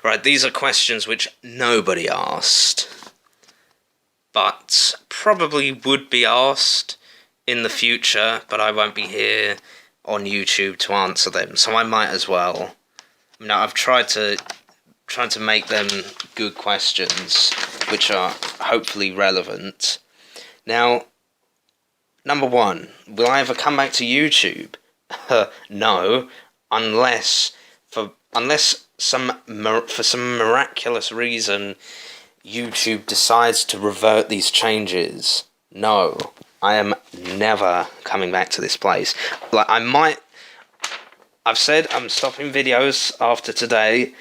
Right, these are questions which nobody asked, but probably would be asked in the future, but I won't be here on YouTube to answer them, so I might as well. Now, I've tried to make them good questions, which are hopefully relevant. Now, number one, will I ever come back to YouTube? No, unless for some miraculous reason YouTube decides to revert these changes. No, I am never coming back to this place. Like, I've said I'm stopping videos after today.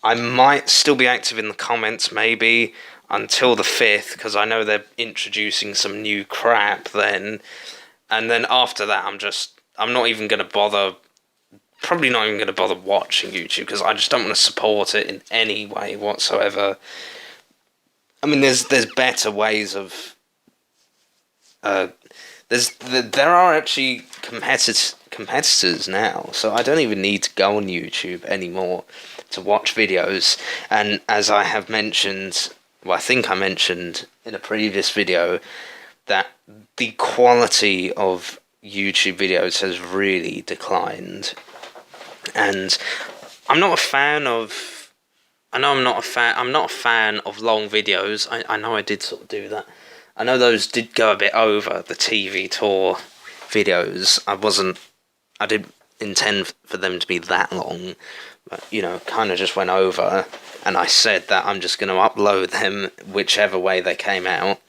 I might still be active in the comments, maybe, until the 5th, because I know they're introducing some new crap then. And then after that, I'm not even going to bother, probably not even going to bother watching YouTube, because I just don't want to support it in any way whatsoever. I mean, there's better ways of... there are actually competitors now, so I don't even need to go on YouTube anymore to watch videos. And as I have mentioned, well, I think I mentioned in a previous video, that the quality of YouTube videos has really declined. And I'm not a fan of... I'm not a fan of long videos. I know I did sort of do that. I know those did go a bit over, the TV tour videos. I didn't intend for them to be that long, but, you know, kind of just went over, and I said that I'm just going to upload them whichever way they came out.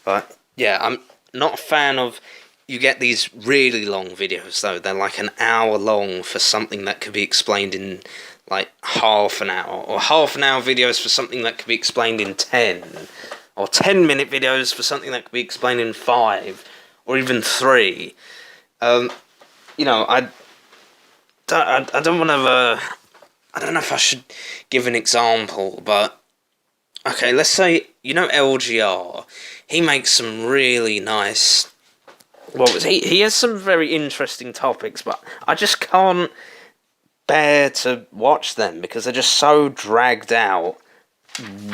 But, yeah, I'm not a fan of... You get these really long videos, though. They're like an hour long for something that could be explained in, like, half an hour. Or half-an-hour videos for something that could be explained in 10. Or 10-minute videos for something that could be explained in 5. Or even 3. You know, I don't want to... I don't know if I should give an example, but... Okay, let's say, you know LGR? He makes some really nice... He has some very interesting topics, but I just can't bear to watch them because they're just so dragged out,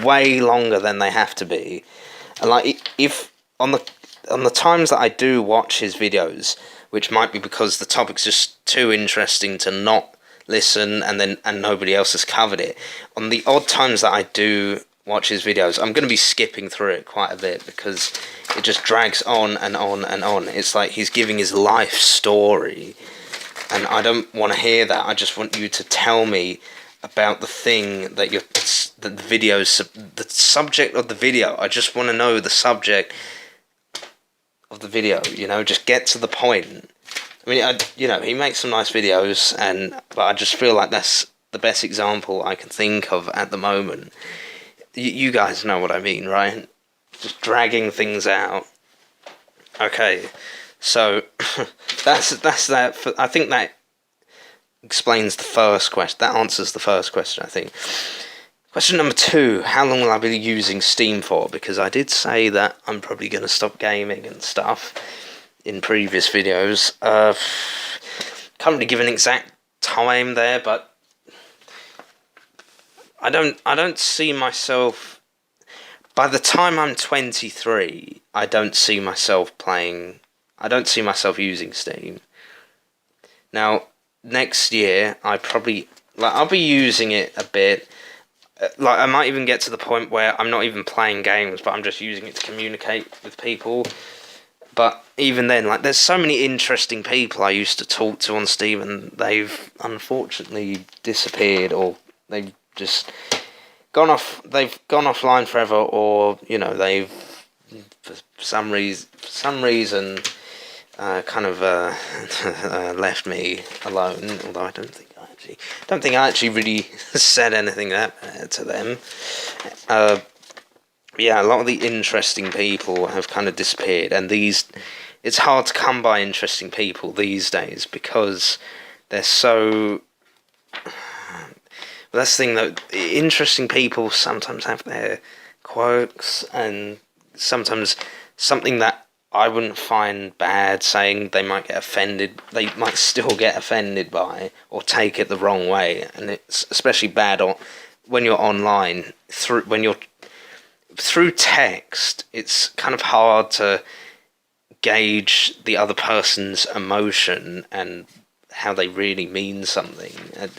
way longer than they have to be. And like, if on the times that I do watch his videos, which might be because the topic's just too interesting to not listen, and nobody else has covered it. On the odd times that I do watch his videos, I'm going to be skipping through it quite a bit because it just drags on and on and on. It's like he's giving his life story, and I don't want to hear that. I just want you to tell me about the thing that the subject of the video. I just want to know the subject of the video, you know, just get to the point. I mean, he makes some nice videos, but I just feel like that's the best example I can think of at the moment. You guys know what I mean, right? Just dragging things out. Okay, so that's that. I think that explains the first question. That answers the first question, I think. Question number 2, how long will I be using Steam for? Because I did say that I'm probably going to stop gaming and stuff in previous videos. Can't really give an exact time there, but I don't see myself... By the time I'm 23, I don't see myself using Steam. Now, next year, I'll be using it a bit. Like, I might even get to the point where I'm not even playing games, but I'm just using it to communicate with people. But even then, like, there's so many interesting people I used to talk to on Steam, and they've unfortunately disappeared, or they've just gone offline forever, or, you know, they've for some reason left me alone. Although I don't think I actually really said anything that bad to them. Yeah, a lot of the interesting people have kind of disappeared, and it's hard to come by interesting people these days because they're so... Well, that's the thing, though. Interesting people sometimes have their quirks, and sometimes something that I wouldn't find bad saying, they might still get offended by, or take it the wrong way, and it's especially bad when you're online, when you're through text, it's kind of hard to gauge the other person's emotion and how they really mean something.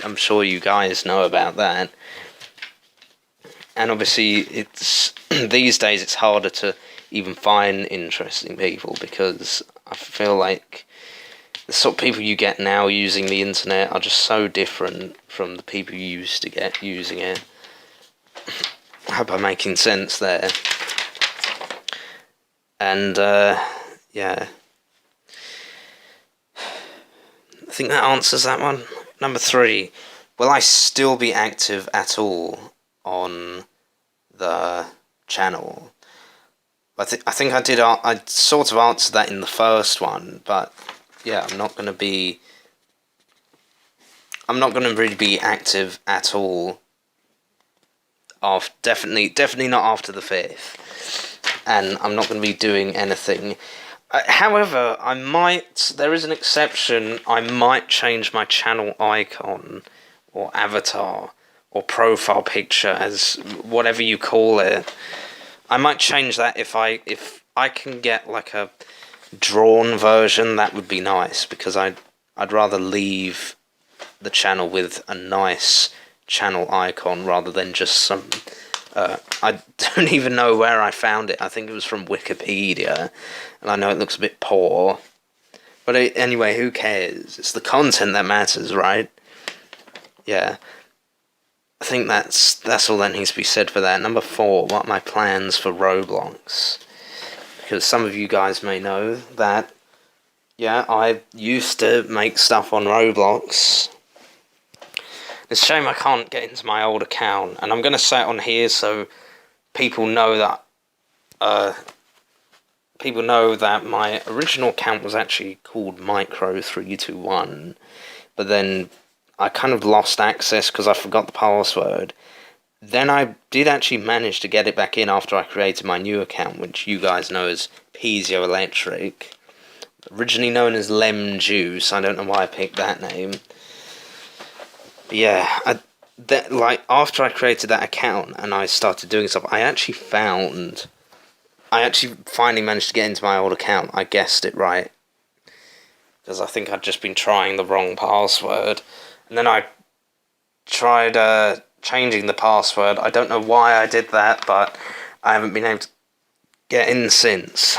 I'm sure you guys know about that. And obviously, it's these days it's harder to even find interesting people, because I feel like the sort of people you get now using the internet are just so different from the people you used to get using it. I hope I'm making sense there. And yeah, I think that answers that one. Number 3, will I still be active at all on the channel? I think I did. I sort of answered that in the first one, but yeah, I'm not going to really be active at all. Definitely not after the 5th, and I'm not going to be doing anything. However, there is an exception. I might change my channel icon or avatar or profile picture, as whatever you call it. I might change that if I can get like a drawn version. That would be nice, because I'd rather leave the channel with a nice channel icon rather than just some. I don't even know where I found it. I think it was from Wikipedia, and I know it looks a bit poor. But anyway, who cares? It's the content that matters, right? Yeah. I think that's all that needs to be said for that. Number 4, what are my plans for Roblox? Because some of you guys may know that, yeah, I used to make stuff on Roblox. It's a shame I can't get into my old account, and I'm going to say it on here so people know that my original account was actually called Micro321, but then I kind of lost access because I forgot the password. Then I did actually manage to get it back in after I created my new account, which you guys know as Piezoelectric. Originally known as Lem Juice. I don't know why I picked that name. But yeah, after I created that account and I started doing stuff, I actually finally managed to get into my old account. I guessed it right, because I think I'd just been trying the wrong password. And then I tried changing the password. I don't know why I did that, but I haven't been able to get in since.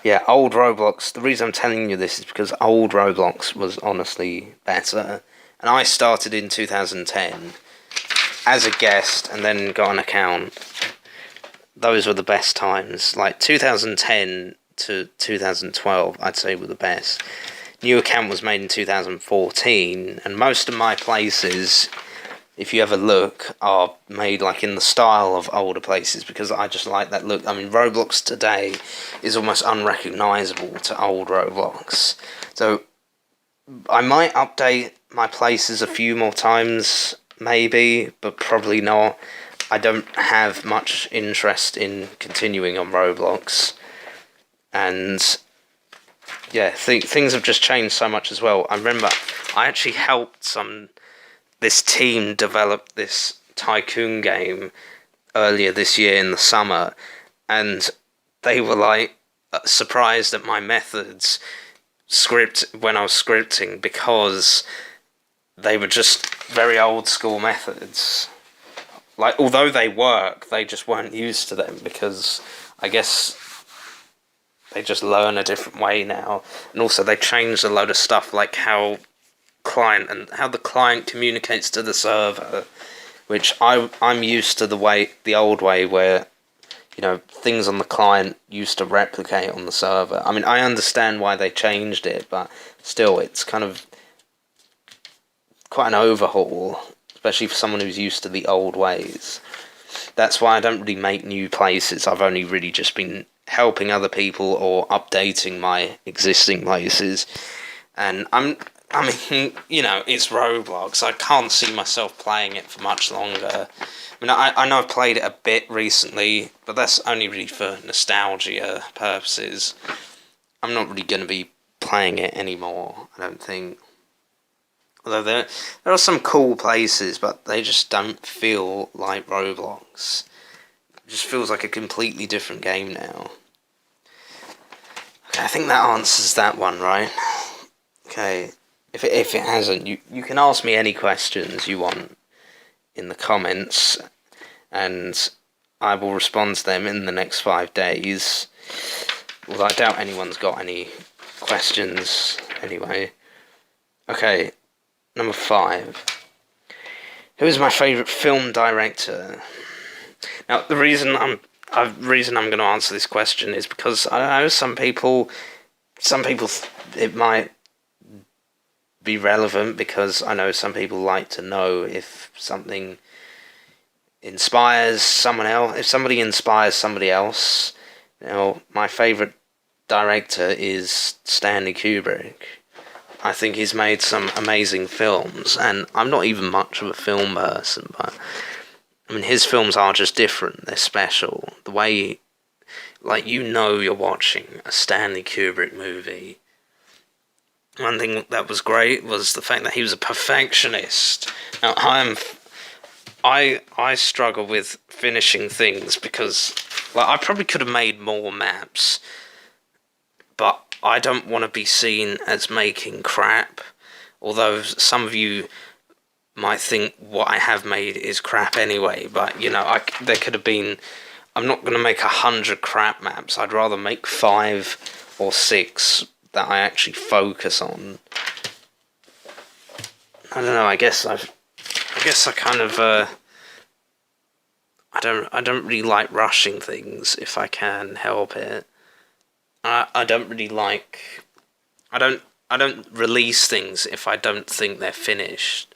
Yeah, old Roblox. The reason I'm telling you this is because old Roblox was honestly better. And I started in 2010 as a guest and then got an account. Those were the best times. Like 2010 to 2012, I'd say, were the best. New account was made in 2014, and most of my places, if you ever look, are made like in the style of older places, because I just like that look. I mean, Roblox today is almost unrecognisable to old Roblox. So I might update my places a few more times, maybe, but probably not. I don't have much interest in continuing on Roblox, and yeah, things have just changed so much as well. I remember I actually helped this team develop this tycoon game earlier this year in the summer, and they were like surprised at my methods when I was scripting, because they were just very old school methods. Like, although they work, they just weren't used to them, because I guess they just learn a different way now. And also they changed a load of stuff, like how the client communicates to the server, which I'm used to the old way where, you know, things on the client used to replicate on the server. I mean, I understand why they changed it, but still, it's kind of quite an overhaul, especially for someone who's used to the old ways. That's why I don't really make new places. I've only really just been helping other people or updating my existing places. And I mean, you know, it's Roblox. I can't see myself playing it for much longer. I mean, I know I've played it a bit recently, but that's only really for nostalgia purposes. I'm not really going to be playing it anymore, I don't think. Although there are some cool places, but they just don't feel like Roblox. It just feels like a completely different game now. Okay, I think that answers that one, right? Okay, if it hasn't, you can ask me any questions you want in the comments, and I will respond to them in the next 5 days. Well, I doubt anyone's got any questions anyway. Okay, number 5. Who is my favourite film director? Now, the reason I'm going to answer this question is because I know some people it might be relevant, because I know some people like to know if something inspires someone else, if somebody inspires somebody else. Now, my favourite director is Stanley Kubrick. I think he's made some amazing films, and I'm not even much of a film person, but I mean, his films are just different. They're special. The way, like, you're watching a Stanley Kubrick movie. One thing that was great was the fact that he was a perfectionist. Now, I struggle with finishing things because, like, I probably could have made more maps, but I don't want to be seen as making crap. Although some of you might think what I have made is crap anyway, but there could have been. I'm not going to make 100 crap maps. I'd rather make 5 or 6 that I actually focus on. I don't know. I guess I kind of. I don't really like rushing things if I can help it. I don't really like. I don't release things if I don't think they're finished.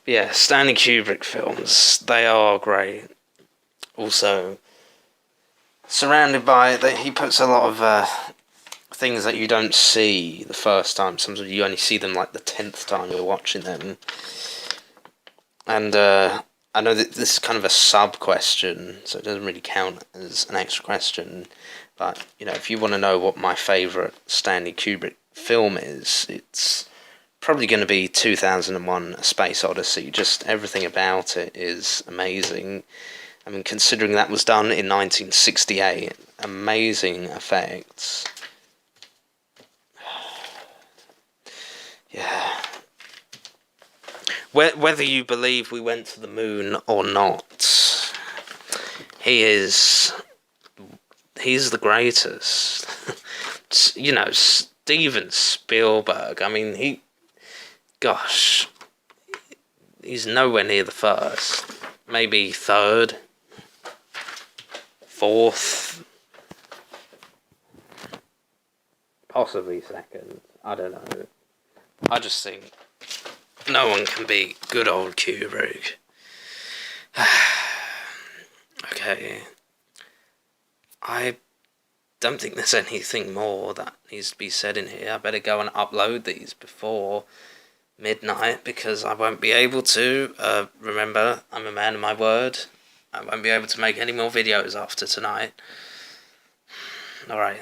Yeah, Stanley Kubrick films, they are great. Also, surrounded by he puts a lot of things that you don't see the first time. Sometimes you only see them like the 10th time you're watching them. And I know that this is kind of a sub-question, so it doesn't really count as an extra question. But, if you want to know what my favourite Stanley Kubrick film is, it's probably going to be 2001: A Space Odyssey. Just everything about it is amazing. I mean, considering that was done in 1968, amazing effects. Yeah. Whether you believe we went to the moon or not, he's the greatest. Steven Spielberg, I mean, he's nowhere near the first. Maybe third, fourth, possibly second. I don't know. I just think no one can beat good old Kubrick. Okay. I don't think there's anything more that needs to be said in here. I better go and upload these before midnight, because I won't be able to. Remember, I'm a man of my word. I won't be able to make any more videos after tonight. Alright.